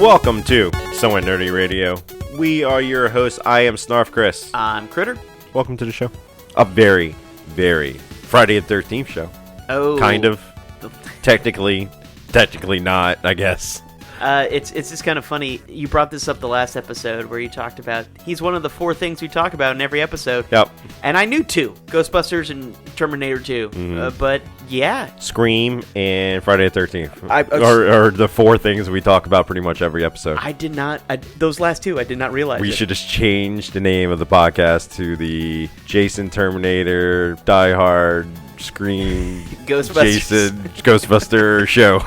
Welcome to Somewhat Nerdy Radio. We are your hosts. I am Snarf Chris. I'm Critter. Welcome to the show. A very, very Friday the 13th show. Oh. Kind of. Technically not, I guess. It's just kind of funny. You brought this up the last episode where you talked about he's one of the 4 things we talk about in every episode. Yep. And I knew 2, Ghostbusters and Terminator 2. Mm-hmm. But yeah. Scream and Friday the 13th. Are the 4 things we talk about pretty much every episode. I did not, those last 2, I did not realize We should just change the name of the podcast to the Jason Terminator Die Hard Scream Ghostbusters. Jason Ghostbuster Show.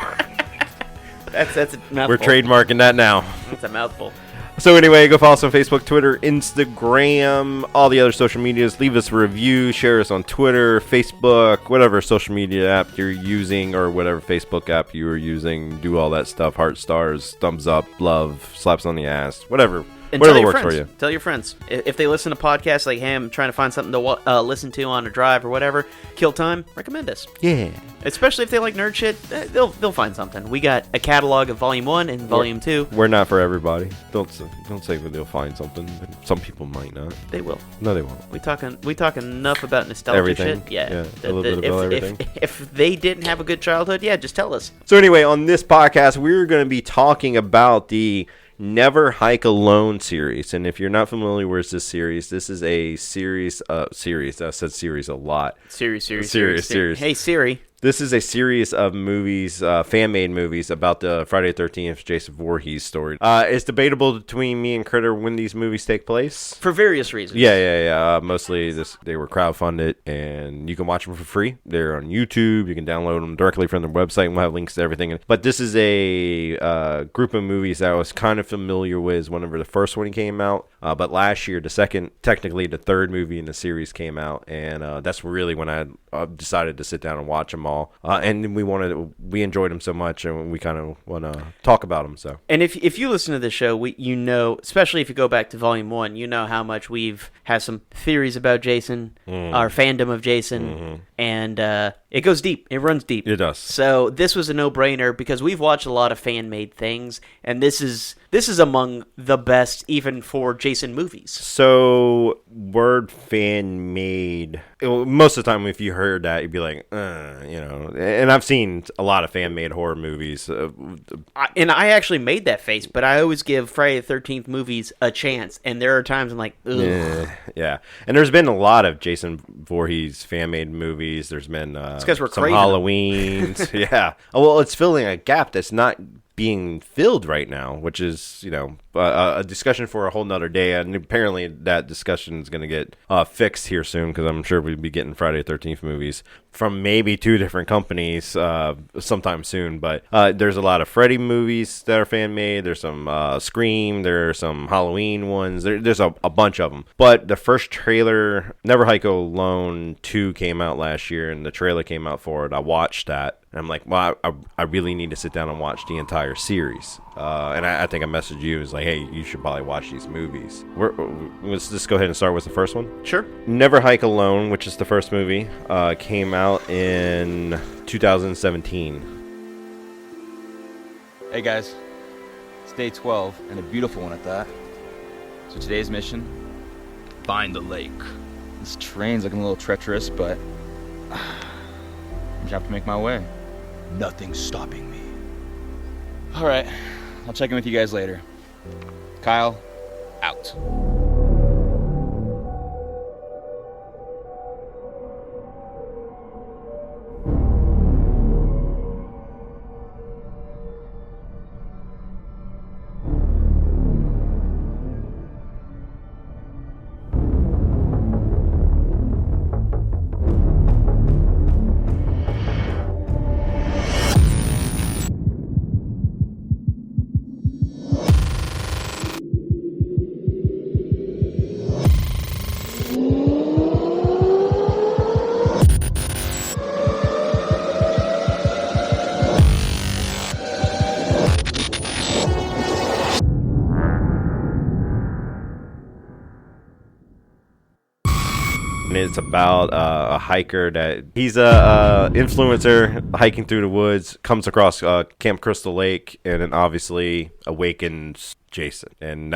That's a mouthful. We're trademarking that now. That's a mouthful. So anyway, go follow us on Facebook, Twitter, Instagram, all the other social medias. Leave us a review, share us on Twitter, Facebook, whatever social media app you're using or whatever Facebook app you are using. Do all that stuff. Heart, stars, thumbs up, love, slaps on the ass, whatever. And whatever tell your works friends. for you. Tell your friends. If they listen to podcasts like, hey, I'm trying to find something to listen to on a drive or whatever, kill time, recommend us. Yeah. Especially if they like nerd shit, they'll find something. We got a catalog of Volume 1 and Volume 2. We're not for everybody. Don't say that they'll find something. Some people might not. They will. No, they won't. We talk enough about nostalgia Everything. shit. Yeah. A little bit about everything. If they didn't have a good childhood, yeah, just tell us. So anyway, on this podcast, we're going to be talking about the Never Hike Alone series. And if you're not familiar with this series, this is a series. I said series a lot. Series. Hey, Siri. This is a series of movies, fan-made movies about the Friday the 13th Jason Voorhees story. It's debatable between me and Critter when these movies take place. For various reasons. Yeah. Mostly they were crowdfunded, and you can watch them for free. They're on YouTube. You can download them directly from their website, and we'll have links to everything. But this is a group of movies that I was kind of familiar with whenever the first one came out. But last year, the third movie in the series came out, and that's really when I decided to sit down and watch them all. And we enjoyed them so much, and we kind of want to talk about them. So, and if you listen to the show, you know, especially if you go back to Volume 1, you know how much we've had some theories about Jason, our fandom of Jason, and it goes deep. It runs deep. It does. So this was a no-brainer because we've watched a lot of fan-made things, and this is among the best even for Jason movies. So, word fan-made, most of the time if you heard that, you'd be like, and I've seen a lot of fan-made horror movies. And I actually made that face, but I always give Friday the 13th movies a chance, and there are times I'm like, ugh. Yeah. And there's been a lot of Jason Voorhees fan-made movies. There's been some Halloweens. Yeah. Oh, well, it's filling a gap that's not being filled right now, which is, a discussion for a whole nother day. And apparently that discussion is going to get fixed here soon, because I'm sure we'll be getting Friday the 13th movies from maybe 2 different companies sometime soon. But there's a lot of Freddy movies that are fan-made. There's some Scream. There are some Halloween ones. There's a bunch of them. But the first trailer, Never Hike Alone 2, came out last year, and the trailer came out for it. I watched that. And I'm like, well, I really need to sit down and watch the entire series. And I think I messaged you. It's like, hey, you should probably watch these movies. Let's just go ahead and start with the first one. Sure. Never Hike Alone, which is the first movie, came out in 2017. Hey guys, it's day 12, and a beautiful one at that. So today's mission, find the lake. This terrain's looking a little treacherous, but I just have to make my way. Nothing's stopping me. Alright, I'll check in with you guys later. Kyle, out. It's about a hiker that he's a influencer hiking through the woods, comes across Camp Crystal Lake, and then obviously awakens Jason. And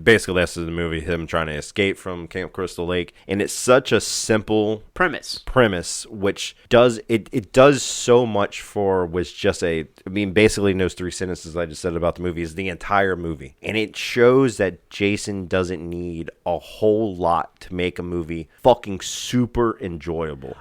basically that's the movie, him trying to escape from Camp Crystal Lake. And it's such a simple premise, which does so much for basically in those 3 sentences I just said about the movie is the entire movie. And it shows that Jason doesn't need a whole lot to make a movie fucking super enjoyable.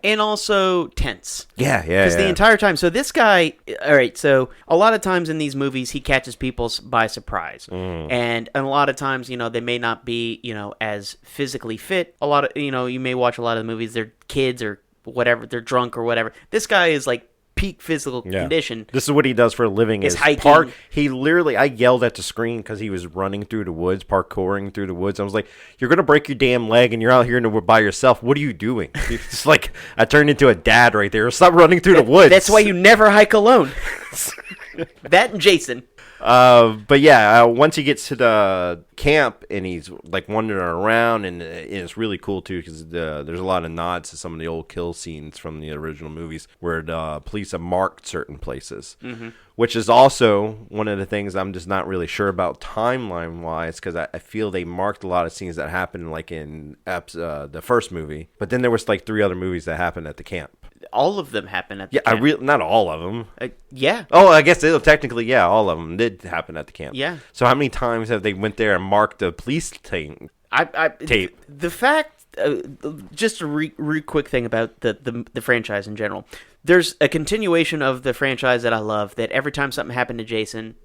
And also tense. Yeah. Because the entire time, so this guy, all right, so a lot of times in these movies, he catches people by surprise. And a lot of times, they may not be, as physically fit. A lot of, you may watch a lot of the movies, they're kids or whatever, they're drunk or whatever. This guy is like peak physical condition. This is what he does for a living. Is hiking. He literally, I yelled at the screen because he was running through the woods, parkouring through the woods. I was like, "You're gonna break your damn leg, and you're out here by yourself. What are you doing?" It's like I turned into a dad right there. Stop running through the woods. That's why you never hike alone. That and Jason. But yeah, once he gets to the camp and he's like wandering around, and it's really cool too because there's a lot of nods to some of the old kill scenes from the original movies where the police have marked certain places, which is also one of the things I'm just not really sure about timeline wise because I feel they marked a lot of scenes that happened like in the first movie, but then there was like 3 other movies that happened at the camp. All of them happen at the camp. Not all of them. Yeah. Oh, I guess technically, all of them did happen at the camp. Yeah. So how many times have they went there and marked the police tape? The fact, just a real quick thing about the franchise in general. There's a continuation of the franchise that I love. That every time something happened to Jason.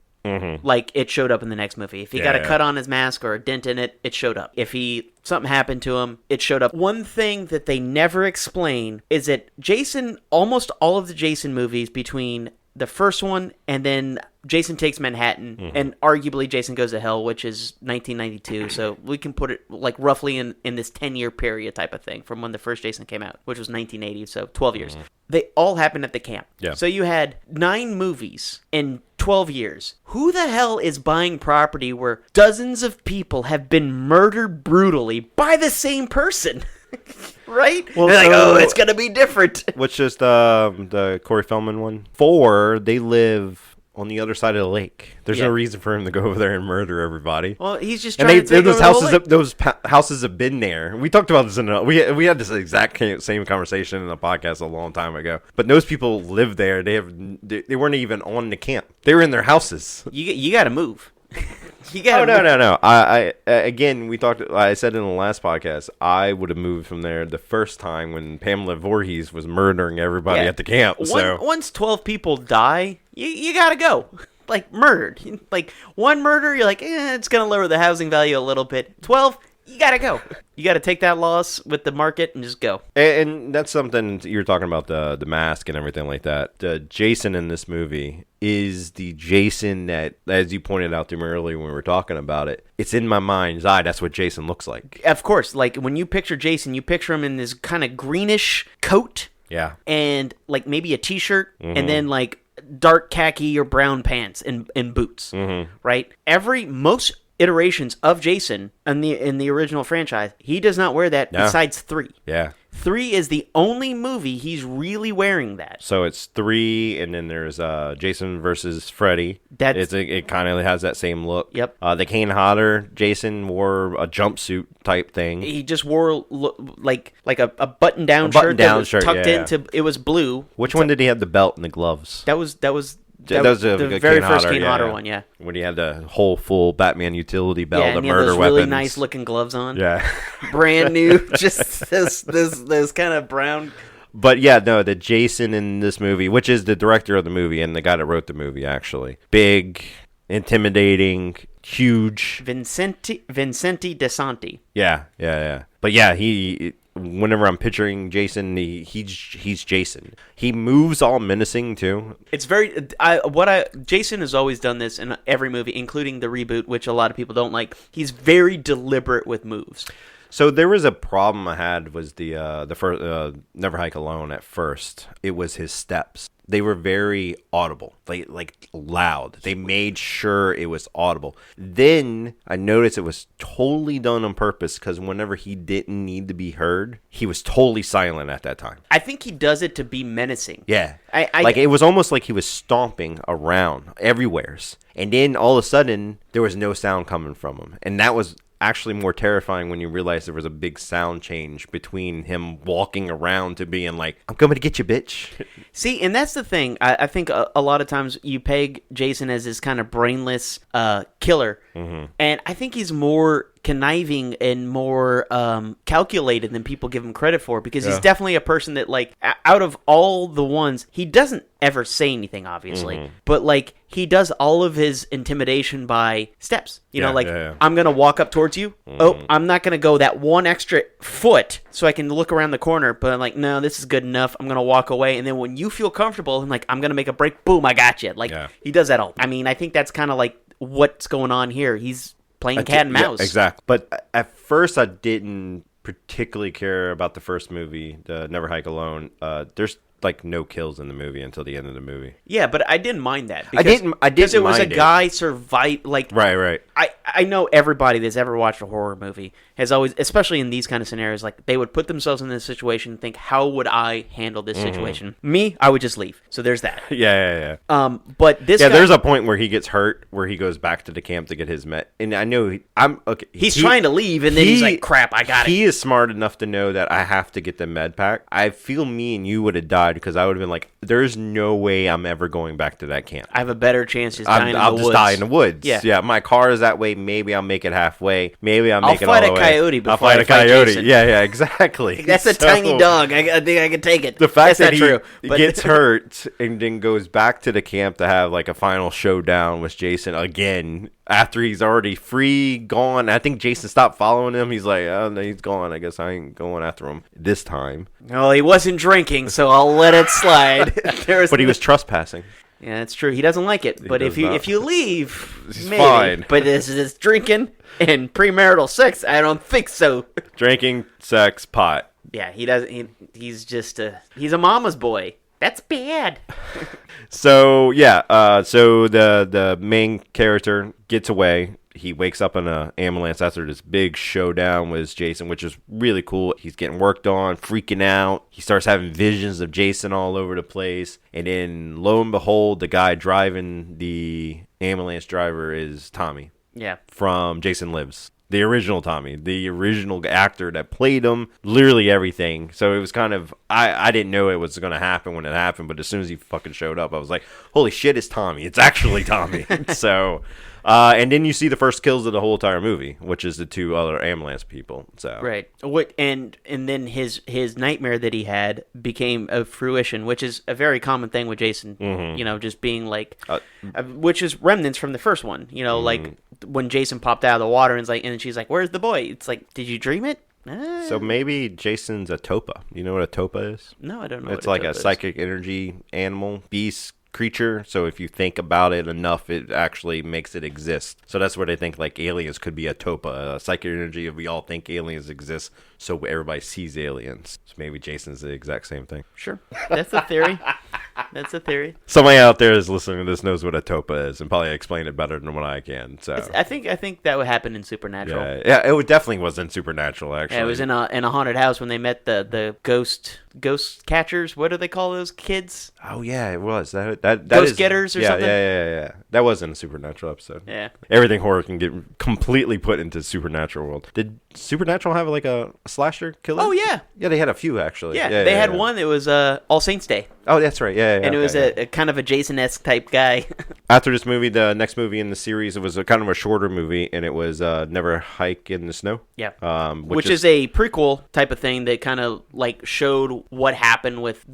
Like it showed up in the next movie. If he got a cut on his mask or a dent in it, it showed up. If something happened to him, it showed up. One thing that they never explain is that Jason, almost all of the Jason movies between the first one and then Jason Takes Manhattan and arguably Jason Goes to Hell, which is 1992. So we can put it like roughly in this 10-year period type of thing from when the first Jason came out, which was 1980. So 12 years. They all happened at the camp. Yeah. So you had 9 movies in 12 years. Who the hell is buying property where dozens of people have been murdered brutally by the same person? Right? Well, they're like, it's going to be different. Which is the Corey Feldman one. 4, they live on the other side of the lake. There's no reason for him to go over there and murder everybody. Well, he's just trying to take over those houses have been there. We talked about this we had this exact same conversation in a podcast a long time ago. But those people live there. They weren't even on the camp. They were in their houses. You got to move. No. Again, I said in the last podcast, I would have moved from there the first time when Pamela Voorhees was murdering everybody at the camp. Once 12 people die, you gotta go. Like murdered. Like one murder, you're like, it's gonna lower the housing value a little bit. 12, you gotta go. You gotta take that loss with the market and just go. And that's something you're talking about, the mask and everything like that. The Jason in this movie is the Jason that, as you pointed out to me earlier when we were talking about it, it's in my mind's eye. That's what Jason looks like. Of course, like when you picture Jason, you picture him in this kind of greenish coat. Yeah. And like maybe a t-shirt and then like dark khaki or brown pants and boots. Right? Most iterations of Jason in the original franchise, he does not wear that besides 3. Yeah. 3 is the only movie he's really wearing that. So it's 3, and then there's Jason versus Freddy. It kind of has that same look. Yep. The Kane Hodder, Jason wore a jumpsuit type thing. He just wore like a button-down shirt that was tucked into. It was blue. Which one did he have the belt and the gloves? That was the very first Kane Hodder one, yeah. When he had the whole full Batman utility belt, and the he murder had those weapons. really nice looking gloves on. Yeah. Brand new, just this kind of brown. But yeah, no, the Jason in this movie, which is the director of the movie and the guy that wrote the movie, actually. Big, intimidating, huge. Vincente DeSanti. Yeah. But yeah, whenever I'm picturing Jason, he's Jason. He moves all menacing too. It's very Jason has always done this in every movie, including the reboot, which a lot of people don't like. He's very deliberate with moves. So there was a problem I had was the first Never Hike Alone at first. It was his steps. They were very audible, like loud. They made sure it was audible. Then I noticed it was totally done on purpose because whenever he didn't need to be heard, he was totally silent at that time. I think he does it to be menacing. Yeah. Like it was almost like he was stomping around everywheres. And then all of a sudden, there was no sound coming from him. And that was actually more terrifying when you realize there was a big sound change between him walking around to being like, I'm coming to get you, bitch. See, and that's the thing. I think a lot of times you peg Jason as this kind of brainless killer. Mm-hmm. And I think he's more conniving and more calculated than people give him credit for, because he's definitely a person that, like, out of all the ones, he doesn't ever say anything, obviously, but like he does all of his intimidation by steps. You know, I'm gonna walk up towards you. Oh, I'm not gonna go that one extra foot so I can look around the corner, but I'm like, no, this is good enough. I'm gonna walk away, and then when you feel comfortable, I'm like, I'm gonna make a break. Boom, I got you. Like he does that all. I mean, I think that's kind of like what's going on here. He's playing cat and mouse. Yeah, exactly. But at first, I didn't particularly care about the first movie, the Never Hike Alone. There's like no kills in the movie until the end of the movie. Yeah, but I didn't mind that. I didn't because it was a guy survive. Like right. I know everybody that's ever watched a horror movie has always, especially in these kind of scenarios, like they would put themselves in this situation and think, how would I handle this situation? Me, I would just leave. So there's that. Yeah. But this guy, there's a point where he gets hurt, where he goes back to the camp to get his med. And I know I'm okay. He's trying to leave, and then he's like, crap, I got it. He is smart enough to know that I have to get the med pack. I feel me and you would have died because I would have been like, there's no way I'm ever going back to that camp. I have a better chance just dying in the woods. I'll just die in the woods. Yeah. My car is that way. Maybe I'll make it halfway. Maybe I'll make it all the way. I'll fight a coyote before I'll fight a fight coyote. Jason. Yeah, exactly. That's a tiny dog. I think I can take it. The fact That's that not he true, gets hurt and then goes back to the camp to have like a final showdown with Jason again after he's already free, gone. I think Jason stopped following him. He's like, oh, no, he's gone. I guess I ain't going after him this time. No, he wasn't drinking, so I'll let it slide. But he was trespassing. Yeah, that's true. He doesn't like it. But if you leave, he's maybe. Fine. But this drinking and premarital sex, I don't think so. Drinking, sex, pot. Yeah, he doesn't. He's just he's a mama's boy. That's bad. So so the main character gets away. He wakes up in an ambulance after this big showdown with Jason, which is really cool. He's getting worked on, freaking out. He starts having visions of Jason all over the place. And then, lo and behold, the guy driving the ambulance driver is Tommy. Yeah. From Jason Lives. The original Tommy. The original actor that played him. Literally everything. So it was kind of... I didn't know it was going to happen when it happened, but as soon as he fucking showed up, I was like, holy shit, it's Tommy. It's actually Tommy. So... and then you see the first kills of the whole entire movie, which is the two other ambulance people. So right, and then his nightmare that he had became a fruition, which is a very common thing with Jason. Mm-hmm. You know, just being like, which is remnants from the first one. You know, like when Jason popped out of the water and she's like, "Where's the boy?" It's like, did you dream it? So maybe Jason's a topa. You know what a topa is? No, I don't know. It's like a psychic energy animal, beast, creature. So if you think about it enough, it actually makes it exist. So that's where they think like aliens could be a topa, a psychic energy. If we all think aliens exist, so everybody sees aliens. So maybe Jason's the exact same thing. Sure, that's a theory. That's a theory. Somebody out there is listening to this knows what a topa is and probably explain it better than what I can. So I think that would happen in Supernatural. Yeah, it definitely was in Supernatural. Actually, yeah, it was in a haunted house when they met the ghost catchers. What do they call those kids? Oh yeah, it was that ghost is, getters or something. Yeah. That was in a Supernatural episode. Yeah, everything horror can get completely put into Supernatural world. Did Supernatural have like a slasher killer? Oh yeah, they had a few actually. Yeah, they had one that was All Saints Day. Oh, that's right. Yeah. And it was a kind of a Jason-esque type guy. After this movie, the next movie in the series, it was a kind of a shorter movie, and it was Never Hike in the Snow. Yeah. Which is a prequel type of thing that kind of like showed what happened with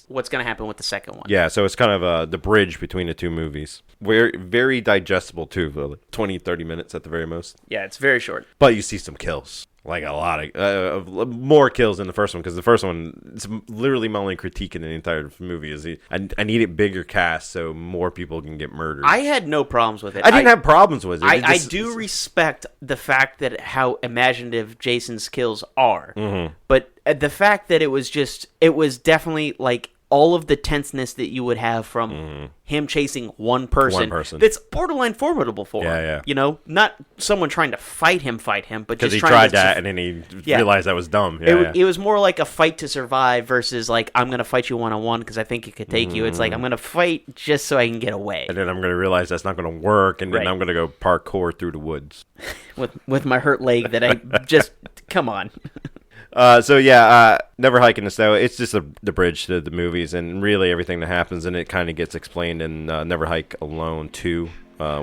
what's going to happen with the second one. Yeah, so it's kind of the bridge between the two movies. Very digestible too, 20, 30 minutes at the very most. Yeah, it's very short. But you see some kills. like a lot of more kills in the first one, because the first one, it's literally my only critique in the entire movie is I need it bigger cast so more people can get murdered. I had no problems with it. I didn't have problems with it. I do respect the fact that how imaginative Jason's kills are, but the fact that it was definitely like all of the tenseness that you would have from him chasing one person that's borderline formidable for him. Yeah. You know, not someone trying to fight him, but just he trying tried to that and then he realized that was dumb. It was more like a fight to survive versus like, I'm going to fight you one-on-one because I think it could take you. It's like, I'm going to fight just so I can get away. And then I'm going to realize that's not going to work, and then I'm going to go parkour through the woods. with my hurt leg that I just... Come on. Never Hike in the Snow. It's just the bridge to the movies, and really everything that happens in it kind of gets explained in Never Hike Alone 2,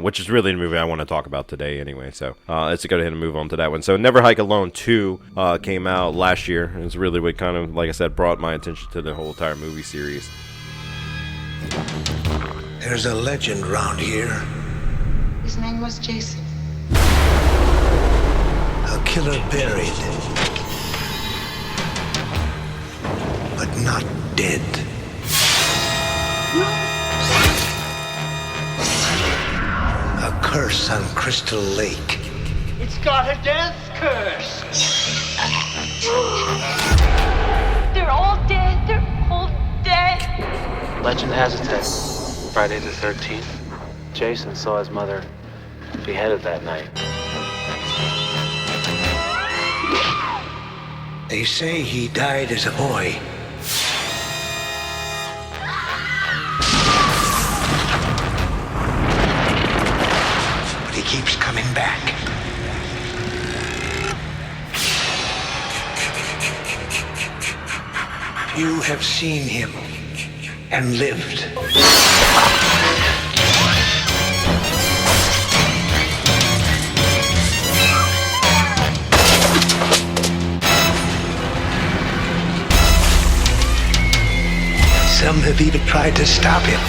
which is really the movie I want to talk about today anyway. So let's go ahead and move on to that one. So Never Hike Alone 2 came out last year, and it's really what kind of, like I said, brought my attention to the whole entire movie series. There's a legend around here. His name was Jason. A killer buried, but not dead. A curse on Crystal Lake. It's got a death curse. They're all dead. They're all dead. Legend has it that Friday the 13th, Jason saw his mother beheaded that night. They say he died as a boy. But he keeps coming back. You have seen him and lived. Some have even tried to stop him.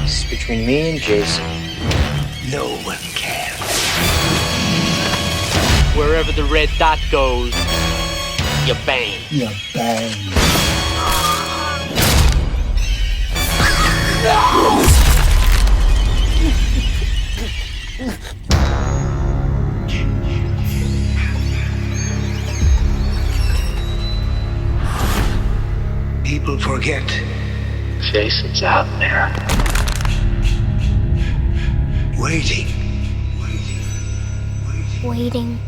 This is between me and Jason. No one can. Wherever the red dot goes, you bang. You bang. People forget. Jason's out there. Waiting. Waiting.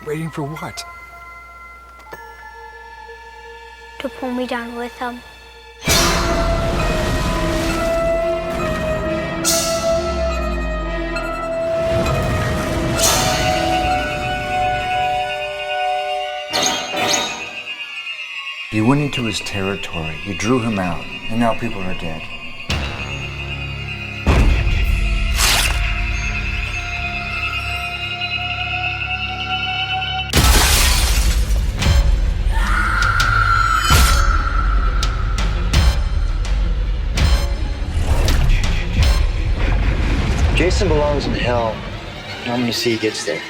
Waiting for what? To pull me down with him. You went into his territory, you drew him out, and now people are dead. Jason belongs in hell, and I'm gonna see he gets there.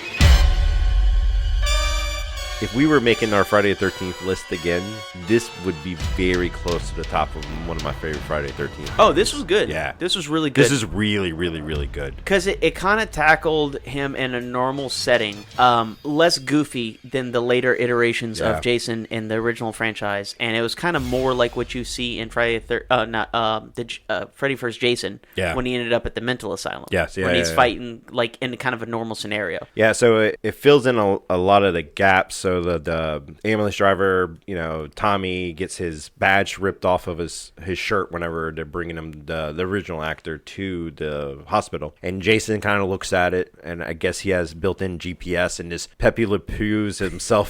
If we were making our Friday the 13th list again, this would be very close to the top of one of my favorite Friday the 13th. Oh, this was good. Yeah. This was really good. This is really, really, really good. Because it kind of tackled him in a normal setting, less goofy than the later iterations of Jason in the original franchise, and it was kind of more like what you see in Freddy vs. Jason when he ended up at the mental asylum. When he's fighting like in kind of a normal scenario. Yeah, so it fills in a lot of the gaps. So the ambulance driver, Tommy gets his badge ripped off of his shirt whenever they're bringing him, the original actor, to the hospital. And Jason kind of looks at it, and I guess he has built-in GPS, and just Pepe Le Pew's himself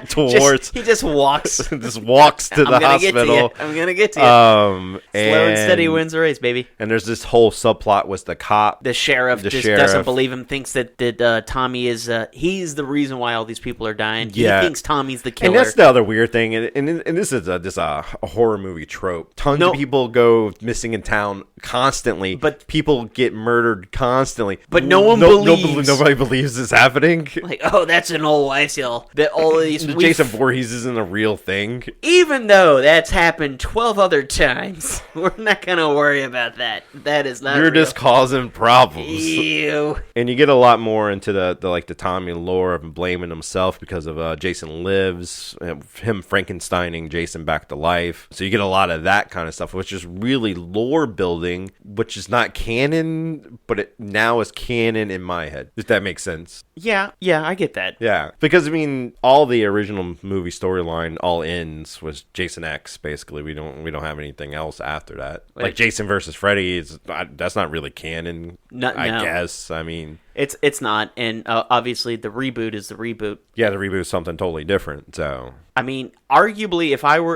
towards... He just walks. Just walks to the hospital. I'm going to get to you. Slow and steady wins the race, baby. And there's this whole subplot with the cop. The sheriff doesn't believe him, thinks that Tommy is... he's the reason why all these people are dying. and he thinks Tommy's the killer. And that's the other weird thing, and this is just a horror movie trope. Tons of people go missing in town constantly, but people get murdered constantly. But no one believes. Nobody believes this happening. Like, oh, that's an old wives' tale. That all these Jason Voorhees isn't a real thing. Even though that's happened 12 other times, we're not gonna worry about that. That is not. You're real. Just causing problems. Ew. And you get a lot more into the Tommy lore of blaming himself because of Jason Lives, him Frankensteining Jason back to life. So you get a lot of that kind of stuff, which is really lore building, which is not canon, but it now is canon in my head. If that makes sense. Yeah, I get that. Yeah, because I mean, all the original movie storyline all ends with Jason X. Basically, we don't have anything else after that. Like Jason versus Freddy that's not really canon. I guess. I mean, it's not, and obviously the reboot is the reboot. Yeah, the reboot is something totally different. So I mean, arguably,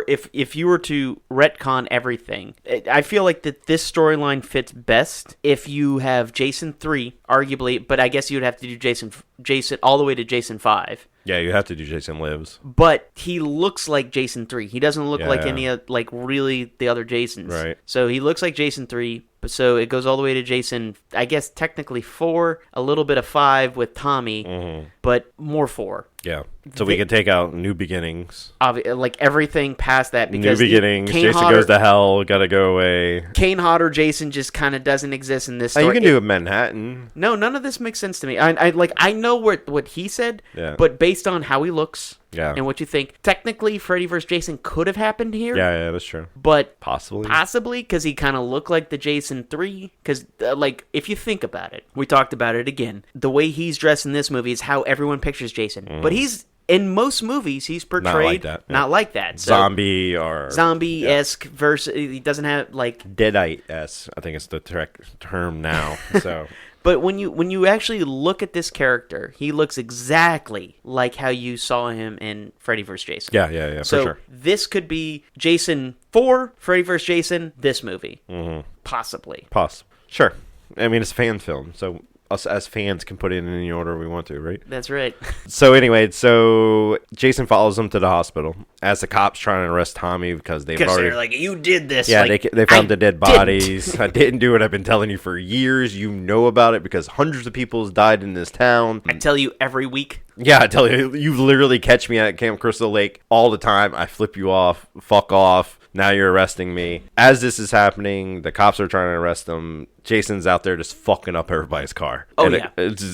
if you were to retcon everything, I feel like that this storyline fits best if you have Jason 3, arguably, but I guess you would have to do Jason all the way to Jason 5. Yeah, you have to do Jason Lives. But he looks like Jason 3. He doesn't look like any really the other Jasons. Right. So he looks like Jason 3. So it goes all the way to Jason, I guess technically 4, a little bit of 5 with Tommy, but more 4. Yeah. So we can take out New Beginnings. Like everything past that. Because New Beginnings, Jason Goes to Hell, gotta go away. Kane Hodder Jason just kind of doesn't exist in this story. You can do Manhattan. No, none of this makes sense to me. I know what he said, but based on how he looks and what you think, technically Freddy vs. Jason could have happened here. Yeah, that's true. But possibly because he kind of looked like the Jason 3. Because if you think about it, we talked about it again. The way he's dressed in this movie is how everyone pictures Jason. But he's in most movies he's portrayed not like that. So, zombie-esque versus he doesn't have like Deadite-esque. I think it's the correct term now. So. But when you actually look at this character, he looks exactly like how you saw him in Freddy vs. Jason. Yeah, so for sure. This could be Jason 4, Freddy vs. Jason, this movie. Possibly. Sure. I mean, it's a fan film, so us as fans can put it in any order we want to, right? That's right. So anyway, Jason follows him to the hospital as the cops trying to arrest Tommy because they're like, you did this. Yeah, they found the dead bodies. I didn't do what I've been telling you for years. You know about it because hundreds of people have died in this town. I tell you every week. Yeah, I tell you, you literally catch me at Camp Crystal Lake all the time. I flip you off, fuck off. Now you're arresting me. As this is happening, the cops are trying to arrest him. Jason's out there just fucking up everybody's car.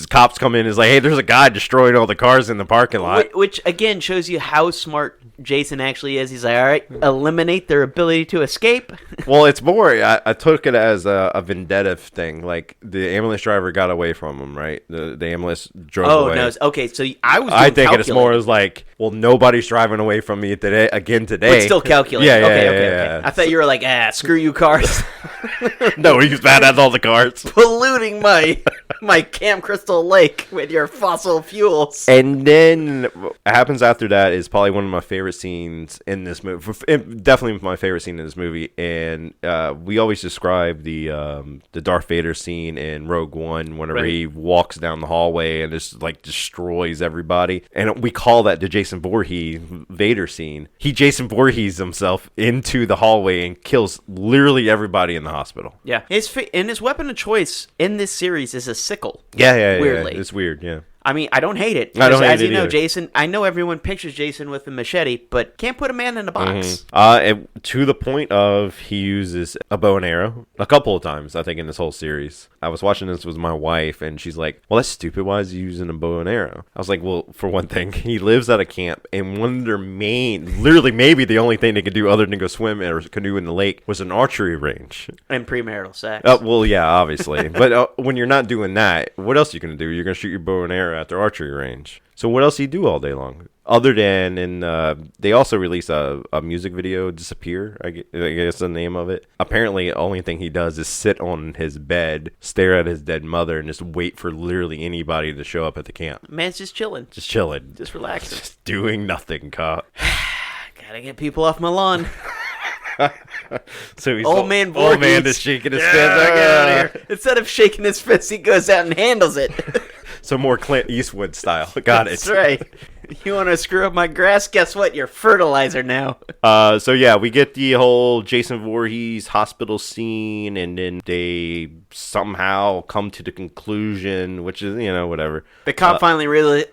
Cops come in and is like, hey, there's a guy destroying all the cars in the parking lot. Which, again, shows you how smart Jason actually is. He's like, all right, eliminate their ability to escape. Well, it's more, I took it as a vendetta thing. Like, the ambulance driver got away from him, right? The ambulance drove away. Oh, no. Okay, so I think it's more as like, well, nobody's driving away from me today. But still calculate. Okay. I thought you were like, screw you cars. No, he's bad at all the cars. Polluting my Camp Crystal Lake with your fossil fuels. And then what happens after that is probably one of my favorite scenes in this movie. Definitely my favorite scene in this movie. And we always describe the Darth Vader scene in Rogue One whenever he walks down the hallway and just like destroys everybody. And we call that the Jason Voorhees Vader scene. He Jason Voorhees himself into the hallway and kills literally everybody in the hospital. Yeah. His weapon of choice in this series is a sickle. Yeah. Weirdly. It's weird, yeah. I mean, I don't hate it. I don't hate it you know, either. Jason, I know everyone pictures Jason with a machete, but can't put a man in a box. To the point of he uses a bow and arrow a couple of times, I think, in this whole series. I was watching this with my wife, and she's like, well, that's stupid. Why is he using a bow and arrow? I was like, well, for one thing, he lives at a camp, and one of their literally maybe the only thing they could do other than go swim or canoe in the lake was an archery range. And premarital sex. Well, yeah, obviously. But when you're not doing that, what else are you going to do? You're going to shoot your bow and arrow at their archery range. So what else do you do all day long? Other than, they also released a music video, Disappear, I guess the name of it. Apparently, the only thing he does is sit on his bed, stare at his dead mother, and just wait for literally anybody to show up at the camp. Man's just chilling. Just chilling. Just relaxing. Just doing nothing, Gotta get people off my lawn. So he's old man just shaking his fist. Get out of here. Instead of shaking his fist, he goes out and handles it. So more Clint Eastwood style. Got it. That's right. You want to screw up my grass? Guess what? You're fertilizer now. So yeah, we get the whole Jason Voorhees hospital scene, and then they somehow come to the conclusion, which is, whatever. The cop finally realized,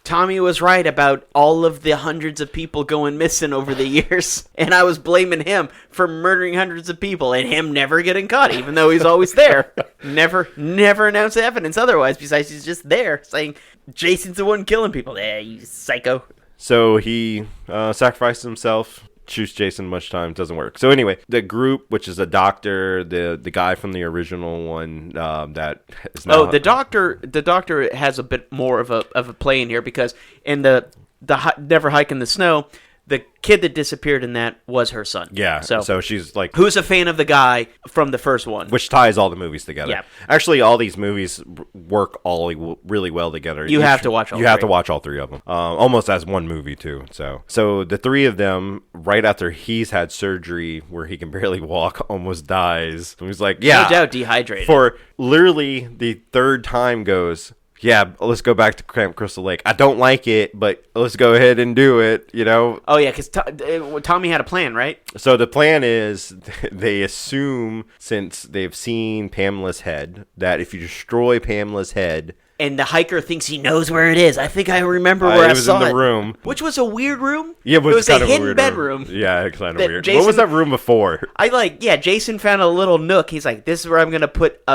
Tommy was right about all of the hundreds of people going missing over the years, and I was blaming him for murdering hundreds of people and him never getting caught, even though he's always there. Never announced evidence otherwise, besides he's just there saying, Jason's the one killing people. You psycho. So he sacrifices himself, shoots Jason much time, doesn't work. So anyway, the group, which is a doctor, the guy from the original one, that is now... the doctor has a bit more of a play in here, because in the Never Hike in the Snow, the kid that disappeared in that was her son. Yeah, so she's like... Who's a fan of the guy from the first one. Which ties all the movies together. Yeah. Actually, all these movies work all really well together. You have to watch all three. You have to watch all three of them. Almost as one movie, too. So the three of them, right after he's had surgery where he can barely walk, almost dies. And he's like, yeah. No doubt dehydrated. For literally the third time goes... Yeah, let's go back to Camp Crystal Lake. I don't like it, but let's go ahead and do it, Oh, yeah, because Tommy had a plan, right? So the plan is they assume, since they've seen Pamela's head, that if you destroy Pamela's head... And the hiker thinks he knows where it is. I think I remember where I saw it. It was in the room. Which was a weird room. Yeah, it was a hidden bedroom. Yeah, kind of weird. What was that room before? Jason found a little nook. He's like, this is where I'm going to put,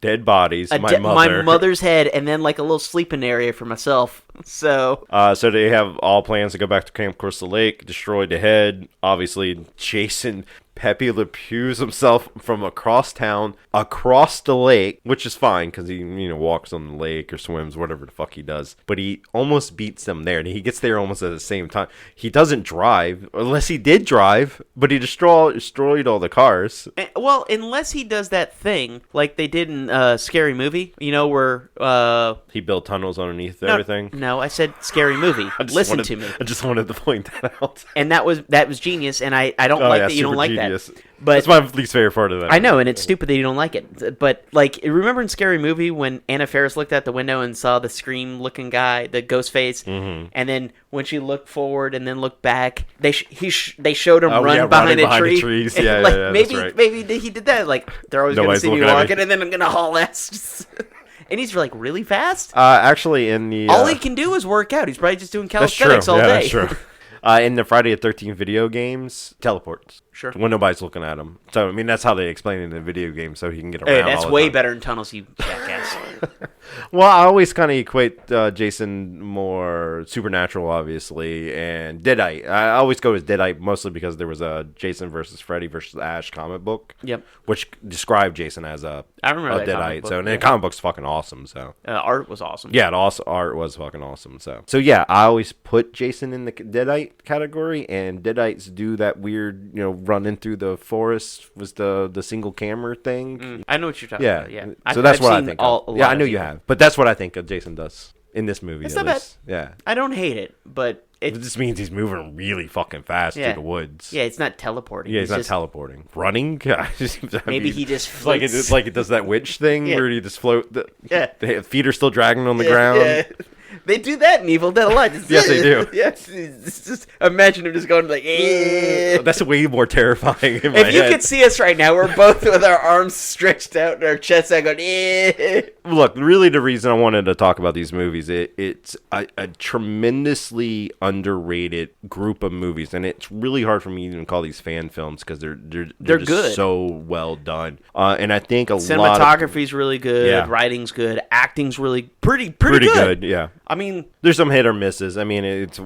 dead bodies, my mother's head, and then, a little sleeping area for myself. So they have all plans to go back to Camp Crystal Lake, destroy the head. Obviously, Jason... Pepe Le Pew's himself from across town, across the lake, which is fine because he, walks on the lake or swims, whatever the fuck he does. But he almost beats them there, and he gets there almost at the same time. He doesn't drive, unless he did drive, but he destroyed all the cars. Well, unless he does that thing like they did in Scary Movie, where he built tunnels underneath everything. No, I said Scary Movie. Listen to me. I just wanted to point that out. And that was genius, and I don't like that you don't like genius. That. But that's my least favorite part of that. I know, and it's stupid that you don't like it. But remember in Scary Movie when Anna Faris looked out the window and saw the Scream-looking guy, the ghost face, and then when she looked forward and then looked back, they showed him run behind a tree. The trees. Yeah, maybe he did that. They're always going to see me walking, and then I'm going to haul ass. And he's really fast. Actually, in the all he can do is work out. He's probably just doing calisthenics all day. That's true. In the Friday the 13th video games, teleports. Sure. When nobody's looking at him. So, that's how they explain it in the video game, so he can get around. Hey, that's way better than tunnels, you jackass. Well, I always kind of equate Jason more supernatural, obviously, and Deadite. I always go with Deadite mostly because there was a Jason versus Freddy versus Ash comic book. Yep. Which described Jason as a Deadite. So, and the comic book's fucking awesome. So art was awesome. Yeah, art was fucking awesome. So yeah, I always put Jason in the Deadite category, and Deadites do that weird, running through the forest was the single camera thing. I know what you're talking about. Yeah. So that's what I think. I know you have, but that's what I think Jason does in this movie. It's not bad. Yeah. I don't hate it, but it just means he's moving really fucking fast through the woods. Yeah, it's not teleporting. Yeah, he's not teleporting. Running? Maybe he just floats. Like it does that witch thing where you just float. The feet are still dragging on the ground. Yeah. They do that in Evil Dead a lot. Yes, they do. Yes, just imagine him just going That's way more terrifying in my head. If you could see us right now, we're both with our arms stretched out and our chests out going, Look, really the reason I wanted to talk about these movies, it's a tremendously underrated group of movies, and it's really hard for me to even call these fan films because they're just good. So well done. And I think cinematography's really good, writing's good, acting's really pretty good. Yeah. I mean, there's some hit or misses. I mean, it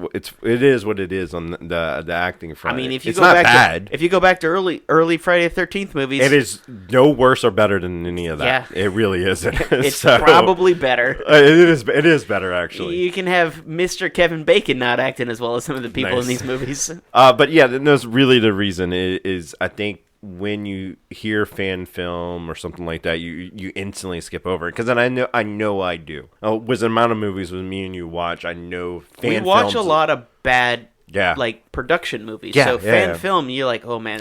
is what it is on the acting front. I mean, if you go back to early Friday the 13th movies, it is no worse or better than any of that. Yeah. It really isn't. It's probably better. It is better actually. You can have Mr. Kevin Bacon not acting as well as some of the people in these movies. But yeah, that's really the reason is I think when you hear fan film or something like that, you instantly skip over it because then I know I do. With the amount of movies with me and you watch, I know fan films. We watch a lot of bad like production movies. So fan film, you're like, oh man,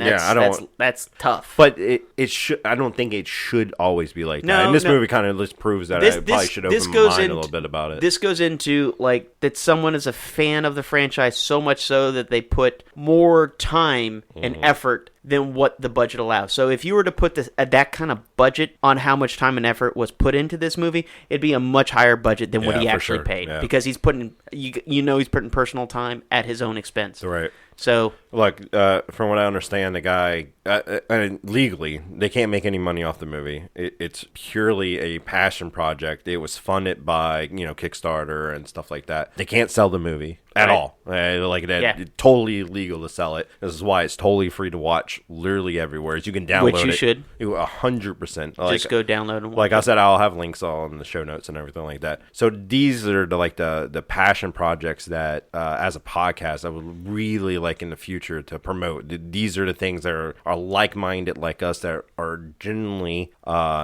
that's tough. But it should. I don't think it should always be like that. And this movie kind of just proves that. I probably should open my mind a little bit about it. This goes into like that someone is a fan of the franchise so much so that they put more time and effort than what the budget allows. So if you were to put that kind of budget on how much time and effort was put into this movie, it'd be a much higher budget than what he actually paid because he's putting he's putting personal time at his own expense. Right. So, look, from what I understand, the guy, legally, they can't make any money off the movie. It's purely a passion project. It was funded by, Kickstarter and stuff like that. They can't sell the movie at all. It's totally illegal to sell it. This is why it's totally free to watch literally everywhere. You can download it. Which you should. 100%. Just go download and watch Like I said, I'll have links all in the show notes and everything like that. So these are the passion projects that, as a podcast, I would really like in the future to promote. These are the things that are like-minded like us, that are genuinely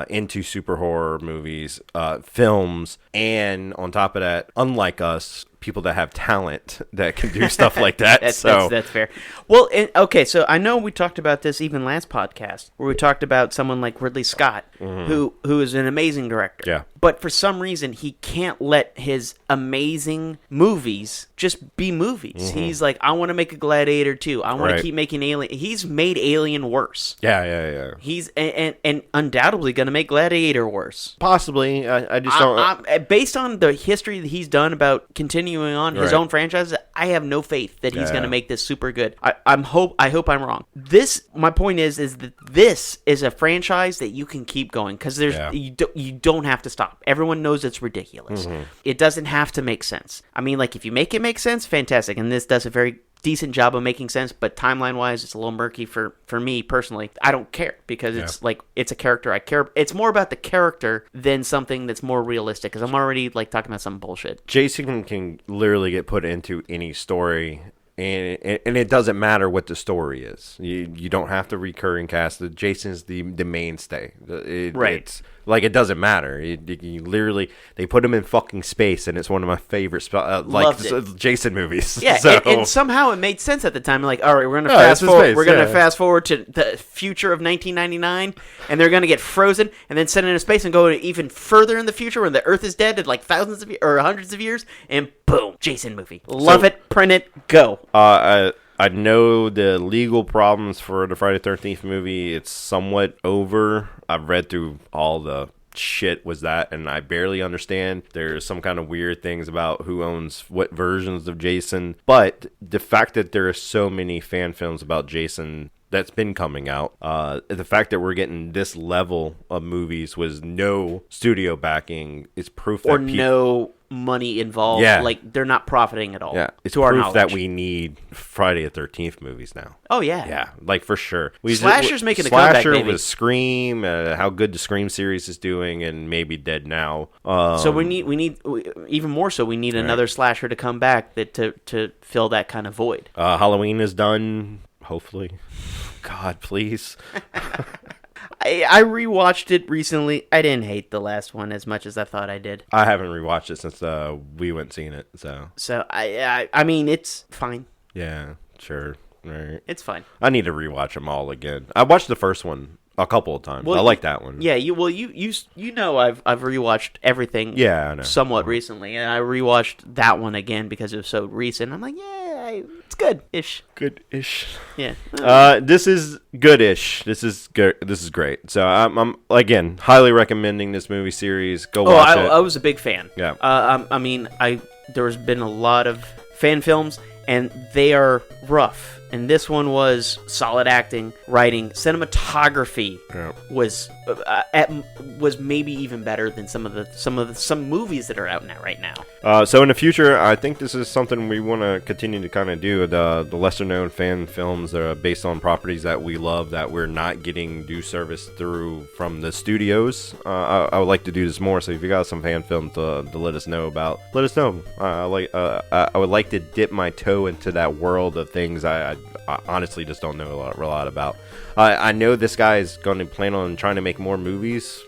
into super horror movies, films, and on top of that, unlike us, people that have talent that can do stuff like that. That's fair. Well, okay, so I know we talked about this even last podcast, where we talked about someone like Ridley Scott, who is an amazing director. Yeah. But for some reason, he can't let his amazing movies just be movies. He's like, I want to make a Gladiator 2. I want to keep making Alien. He's made Alien worse. Yeah. He's and undoubtedly going to make Gladiator worse. Possibly. I just don't. Based on the history that he's done about continuing on his own franchises, I have no faith that he's going to make this super good. I hope I'm wrong. My point is that this is a franchise that you can keep going because you don't have to stop. Everyone knows it's ridiculous. It doesn't have to make sense. I mean, like, if you make it make sense, fantastic. And this does a very decent job of making sense, but timeline-wise, it's a little murky for me personally. I don't care because it's like, it's a character I care. It's more about the character than something that's more realistic because I'm already like talking about some bullshit. Jason can literally get put into any story. And it doesn't matter what the story is. You don't have to recurring cast. Jason's the mainstay. It's like, it doesn't matter. You literally, they put him in fucking space, and it's one of my favorite Jason movies. Yeah, and somehow it made sense at the time. Like, all right, we're gonna fast forward. We're gonna fast forward to the future of 1999, and they're gonna get frozen, and then sent into space and go even further in the future when the Earth is dead at like thousands of years or hundreds of years, and boom, Jason movie. Love it, print it, go. I know the legal problems for the Friday the 13th movie. It's somewhat over. I've read through all the shit was that, and I barely understand. There's some kind of weird things about who owns what versions of Jason. But the fact that there are so many fan films about Jason that's been coming out, the fact that we're getting this level of movies with no studio backing is proof that no money involved. Yeah. Like, they're not profiting at all. Yeah, it's to our proof knowledge that we need Friday the 13th movies now. Oh yeah, yeah, like for sure. Slasher's making a comeback, baby. Slasher with Scream, how good the Scream series is doing, and maybe Dead Now. So we need even more so. We need another slasher to come back to fill that kind of void. Halloween is done. Hopefully, God, please. I rewatched it recently. I didn't hate the last one as much as I thought I did. I haven't rewatched it since we went seeing it. So I mean, it's fine. Yeah, sure. Right. It's fine. I need to rewatch them all again. I watched the first one a couple of times. I like that one. Yeah, you know I've rewatched everything. Yeah, I know. Somewhat recently, and I rewatched that one again because it was so recent. I'm like, yeah, it's good-ish. Good-ish. Yeah. This is good-ish. This is good. This is great. So I'm again highly recommending this movie series. Go watch it. I was a big fan. Yeah. I mean, there's been a lot of fan films, and they are rough. And this one was solid acting, writing, cinematography was maybe even better than some movies that are out now right now. So in the future, I think this is something we want to continue to kind of do. The lesser known fan films that are based on properties that we love that we're not getting due service through from the studios. I would like to do this more. So if you got some fan film to let us know about, let us know. I would like to dip my toe into that world of things I honestly just don't know a lot about. I know this guy is going to plan on trying to make more movies.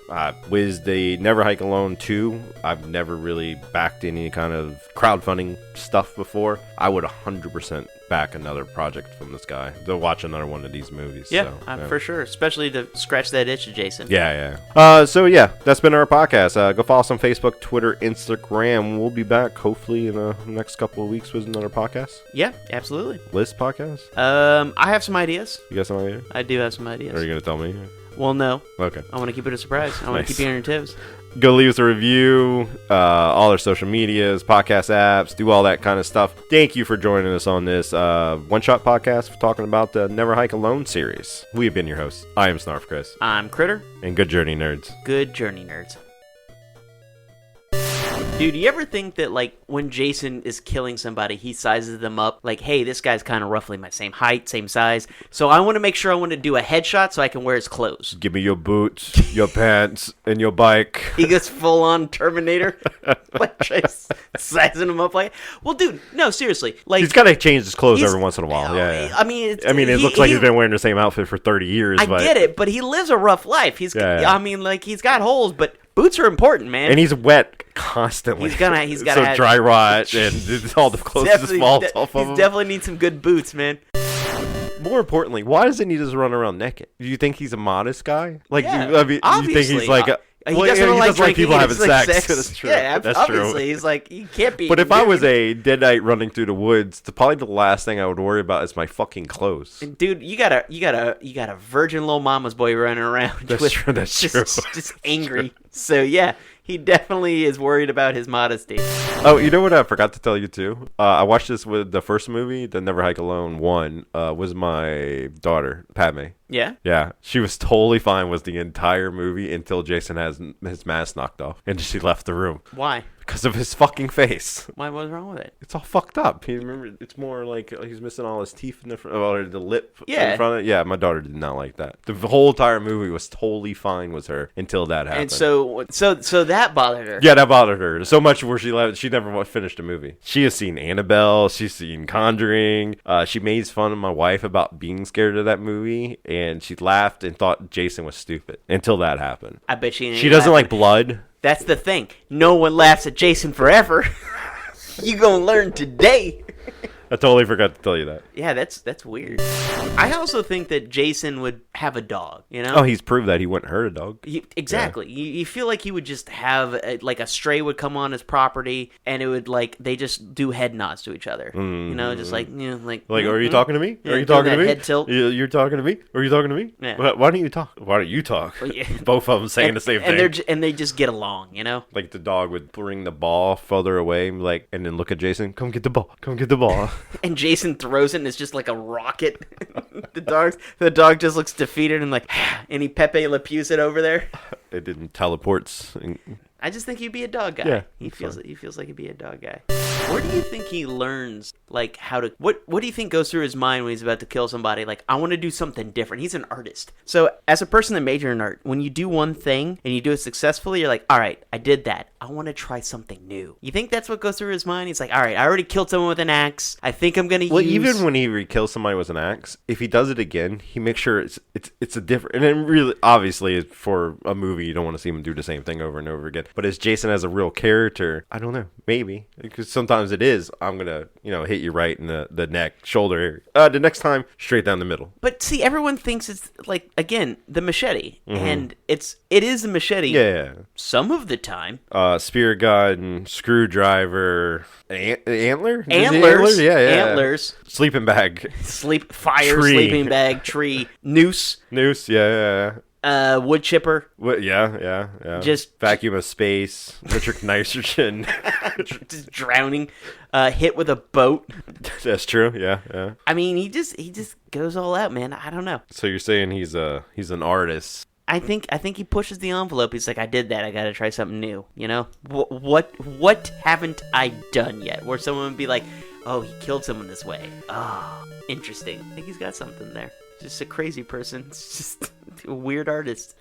With the Never Hike Alone 2, I've never really backed any kind of crowdfunding stuff before. I would 100% back another project from this guy. To watch another one of these movies. Yeah, so, for sure. Especially to scratch that itch of Jason. Yeah. So that's been our podcast. Go follow us on Facebook, Twitter, Instagram. We'll be back hopefully in the next couple of weeks with another podcast. Yeah, absolutely. List podcast? I have some ideas. You got some ideas? I do have some ideas. Are you going to tell me? Well, no. Okay. I want to keep it a surprise. I want to keep you on your toes. Go leave us a review, all our social medias, podcast apps, do all that kind of stuff. Thank you for joining us on this one-shot podcast for talking about the Never Hike Alone series. We have been your hosts. I am Snarf Chris. I'm Critter. And good journey, nerds. Good journey, nerds. Dude, you ever think that, like, when Jason is killing somebody, he sizes them up? Like, hey, this guy's kind of roughly my same height, same size. So I want to make sure I want to do a headshot so I can wear his clothes. Give me your boots, your pants, and your bike. He gets full-on Terminator. Like, sizing him up like... Well, dude, no, seriously. Like, he's got to change his clothes every once in a while. Yeah. I mean, it looks like he's been wearing the same outfit for 30 years. I get it, but he lives a rough life. I mean, like, he's got holes, but... Boots are important, man. And he's wet constantly. He's got so have dry rot and all the clothes just fall off of him. He definitely needs some good boots, man. More importantly, why doesn't he just run around naked? Do you think he's a modest guy? Like, yeah, you think he's like he doesn't like people having sex. That's true. Yeah, that's obviously. True. He's like, you can't be. But if I was a deadite running through the woods, probably the last thing I would worry about is my fucking clothes. Dude, you got a virgin little mama's boy running around. That's true. That's true. Just angry. So yeah. He definitely is worried about his modesty. Oh, you know what I forgot to tell you, too? I watched this with the first movie, the Never Hike Alone 1, was my daughter, Padme. Yeah? Yeah. She was totally fine with the entire movie until Jason has his mask knocked off. And she left the room. Why? Because of his fucking face. Why? What's wrong with it? It's all fucked up. It's more like he's missing all his teeth in the front, or the lip in front of it. Yeah, my daughter did not like that. The whole entire movie was totally fine with her until that happened. And so that bothered her. Yeah, that bothered her so much where she never finished a movie. She has seen Annabelle. She's seen Conjuring. She made fun of my wife about being scared of that movie, and she laughed and thought Jason was stupid until that happened. I bet she doesn't like blood. That's the thing. No one laughs at Jason forever. You gonna learn today. I totally forgot to tell you that. Yeah, that's weird. I also think that Jason would have a dog, you know? Oh, he's proved that he wouldn't hurt a dog. Exactly. Yeah. You feel like he would just have, like, a stray would come on his property, and it would, like, they just do head nods to each other. Mm-hmm. You know, just like, you know, like... Like, are you talking to me? Yeah, are you talking to me? Head tilt. You're talking to me? Are you talking to me? Yeah. Why don't you talk? Why don't you talk? Well, yeah. Both of them saying the same thing. And they just get along, you know? Like, the dog would bring the ball further away, like, and then look at Jason. Come get the ball. Come get the ball. And Jason throws it, and it's just like a rocket. The dog just looks defeated and like, and he Pepe Le Pew's it over there. It didn't teleports. I just think he'd be a dog guy. Yeah, he feels like he'd be a dog guy. Where do you think he learns, like, how to... What do you think goes through his mind when he's about to kill somebody? Like, I want to do something different. He's an artist. So, as a person that majored in art, when you do one thing and you do it successfully, you're like, all right, I did that. I want to try something new. You think that's what goes through his mind? He's like, all right, I already killed someone with an axe. I think I'm going to use... Well, even when he kills somebody with an axe, if he does it again, he makes sure it's a different... And then really, obviously, for a movie, you don't want to see him do the same thing over and over again. But as Jason as a real character, I don't know, maybe. Because sometimes it is, I'm going to, hit you right in the neck, shoulder. The next time, straight down the middle. But see, everyone thinks it's, like, again, the machete. Mm-hmm. And it is a machete. Yeah. Some of the time. Spirit gun, screwdriver, antlers. Yeah. Antlers. Sleeping bag. Fire, tree. Sleeping bag, tree, noose. Yeah. Wood chipper. Yeah. Just vacuum of space, nitric nitrogen. Just drowning. Hit with a boat. That's true. Yeah. I mean, he just goes all out, man. I don't know. So you're saying he's an artist? I think he pushes the envelope. He's like, I did that. I got to try something new. You know, what haven't I done yet? Where someone would be like, oh, he killed someone this way. Oh, interesting. I think he's got something there. Just a crazy person. It's just a weird artist.